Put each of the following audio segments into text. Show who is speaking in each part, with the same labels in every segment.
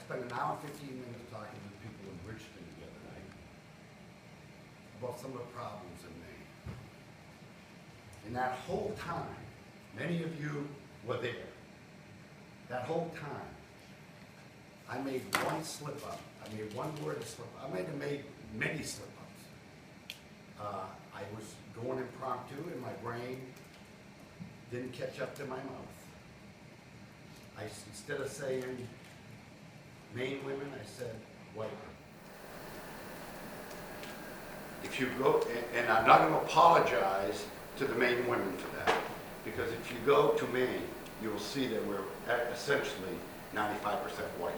Speaker 1: spent an hour and 15 minutes talking to people in Richmond the other night about some of the problems in Maine. And that whole time, many of you were there. That whole time, I made one slip up. I made one word slip up. I might have made many slip ups. I was going impromptu and my brain didn't catch up to my mouth. Instead of saying Maine women, I said white women. If you go, and I'm not going to apologize to the Maine women for that, because if you go to Maine, you will see that we're essentially 95% white.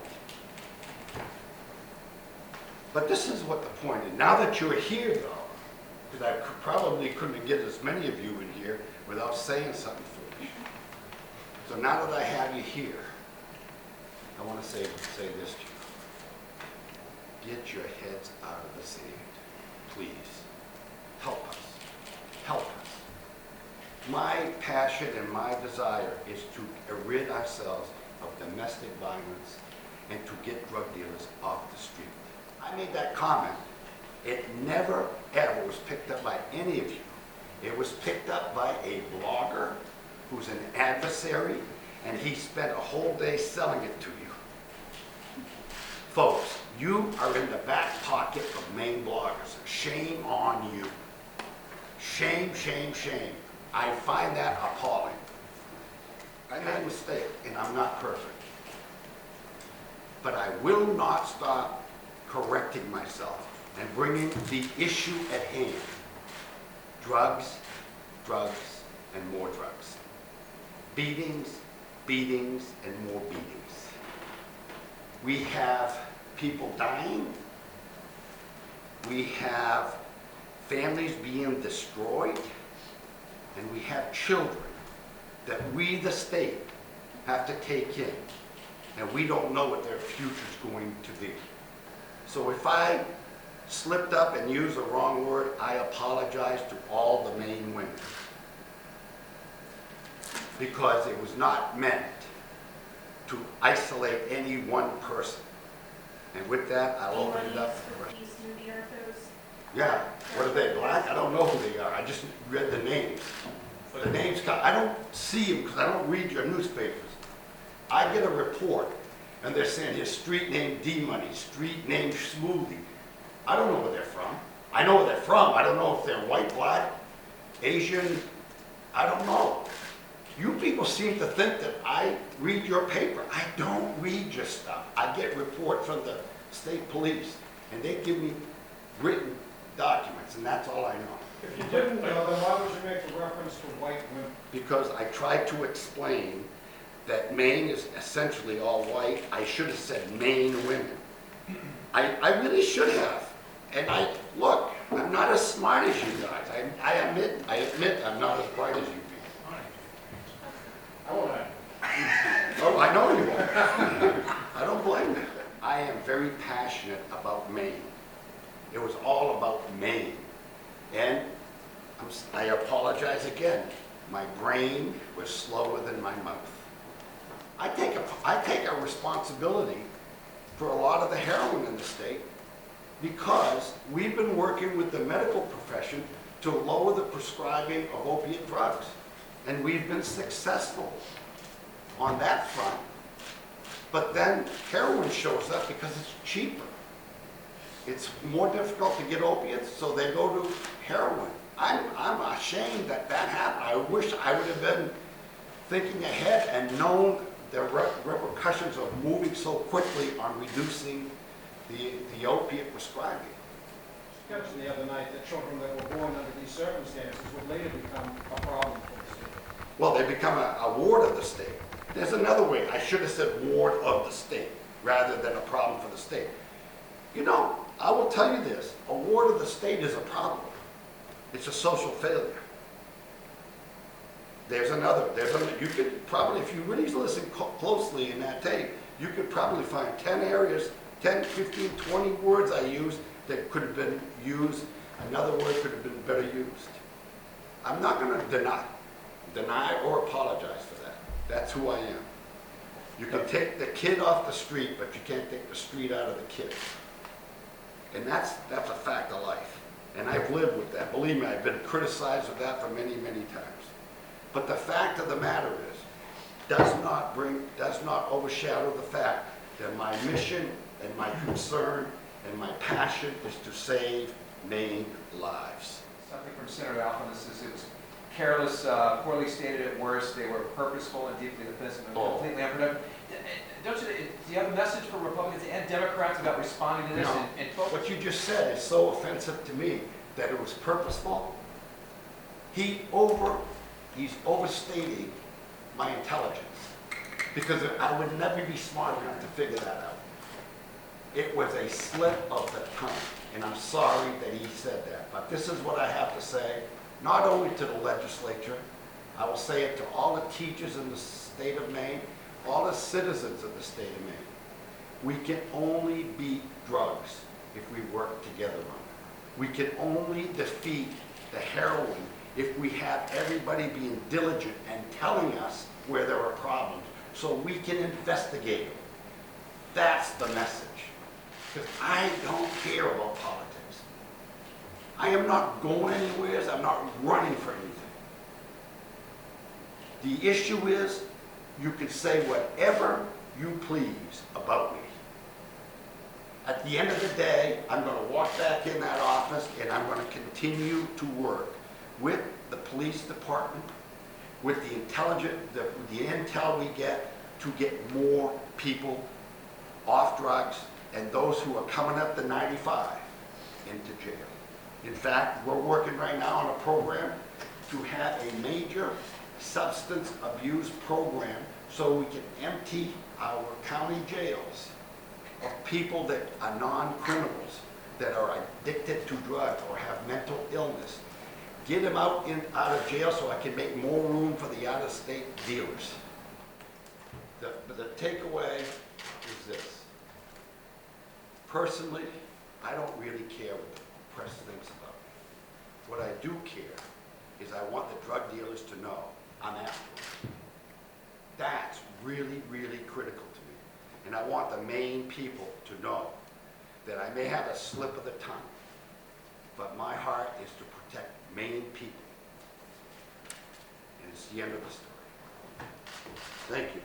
Speaker 1: But this is what the point is. Now that you're here, though, because I probably couldn't get as many of you in here without saying something foolish. So now that I have you here, I want to say this to you. Get your heads out of the sand, please. Help us. Help us. My passion and my desire is to rid ourselves of domestic violence and to get drug dealers off the street. I made that comment. It never, ever was picked up by any of you. It was picked up by a blogger who's an adversary, and he spent a whole day selling it to you. Folks, you are in the back pocket of Maine bloggers. Shame on you. Shame, shame, shame. I find that appalling. I made a mistake, and I'm not perfect. But I will not stop correcting myself and bringing the issue at hand. Drugs, drugs, and more drugs. Beatings, beatings, and more beatings. We have people dying. We have families being destroyed. And we have children that we, the state, have to take in. And we don't know what their future's going to be. So if I slipped up and used the wrong word, I apologize to all the Maine women. Because it was not meant to isolate any one person. And with that, I'll open it up for the rest. Yeah, what are they, black? I don't know who they are. I just read the names. The names, I don't see them because I don't read your newspapers. I get a report and they're saying here's street name D-Money, street name Smoothie. I don't know where they're from. I know where they're from. I don't know if they're white, black, Asian. I don't know. You people seem to think that I read your paper. I don't read your stuff. I get reports from the state police and they give me written documents, and that's all I know.
Speaker 2: If you didn't know, then why would you make a reference to white women?
Speaker 1: Because I tried to explain that Maine is essentially all white. I should have said Maine women. I really should have. And look, I'm not as smart as you guys. I admit I'm not as bright as you people.
Speaker 2: I won't.
Speaker 1: Oh, I know you are. I don't blame you. I am very passionate about Maine. It was all about Maine. And I apologize again. My brain was slower than my mouth. I take a responsibility for a lot of the heroin in the state because we've been working with the medical profession to lower the prescribing of opiate drugs. And we've been successful on that front. But then heroin shows up because it's cheaper. It's more difficult to get opiates, so they go to heroin. I'm ashamed that happened. I wish I would have been thinking ahead and known the repercussions of moving so quickly on reducing the opiate prescribing.
Speaker 2: You mentioned the other night that children that were born under these circumstances would later become a problem for the state.
Speaker 1: Well, they become a ward of the state. There's another way. I should have said ward of the state rather than a problem for the state. You know, I will tell you this, a ward of the state is a problem. It's a social failure. You could probably, if you really listen closely in that tape, you could probably find 10 areas, 10, 15, 20 words I used that could have been used, another word could have been better used. I'm not going to deny or apologize for that. That's who I am. You can take the kid off the street, but you can't take the street out of the kid. And that's a fact of life. And I've lived with that. Believe me, I've been criticized with that for many, many times. But the fact of the matter is, does not overshadow the fact that my mission and my concern and my passion is to save Maine lives.
Speaker 3: Something from Senator Alphen, this is, it was careless, poorly stated at worst, they were purposeful and deeply offensive and completely unproductive. Don't you, do you have a message for Republicans and Democrats about responding to this?
Speaker 1: No.
Speaker 3: And
Speaker 1: What you just said is so offensive to me that it was purposeful. He's overstating my intelligence, because I would never be smart enough to figure that out. It was a slip of the tongue, and I'm sorry that he said that. But this is what I have to say, not only to the legislature, I will say it to all the teachers in the state of Maine, all the citizens of the state of Maine. We can only beat drugs if we work together on it. We can only defeat the heroin if we have everybody being diligent and telling us where there are problems so we can investigate them. That's the message. Because I don't care about politics. I am not going anywhere. I'm not running for anything. The issue is, you can say whatever you please about me. At the end of the day, I'm going to walk back in that office and I'm going to continue to work with the police department, with the intel we get to get more people off drugs and those who are coming up to 95 into jail. In fact, we're working right now on a program to have a major substance abuse program so we can empty our county jails of people that are non-criminals, that are addicted to drugs or have mental illness. Get them out of jail so I can make more room for the out-of-state dealers. The takeaway is this. Personally, I don't really care what the press thinks about me. What I do care is I want the drug dealers to know I'm after them. That's really, really critical to me. And I want the Maine people to know that I may have a slip of the tongue, but my heart is to protect Maine people. And it's the end of the story. Thank you.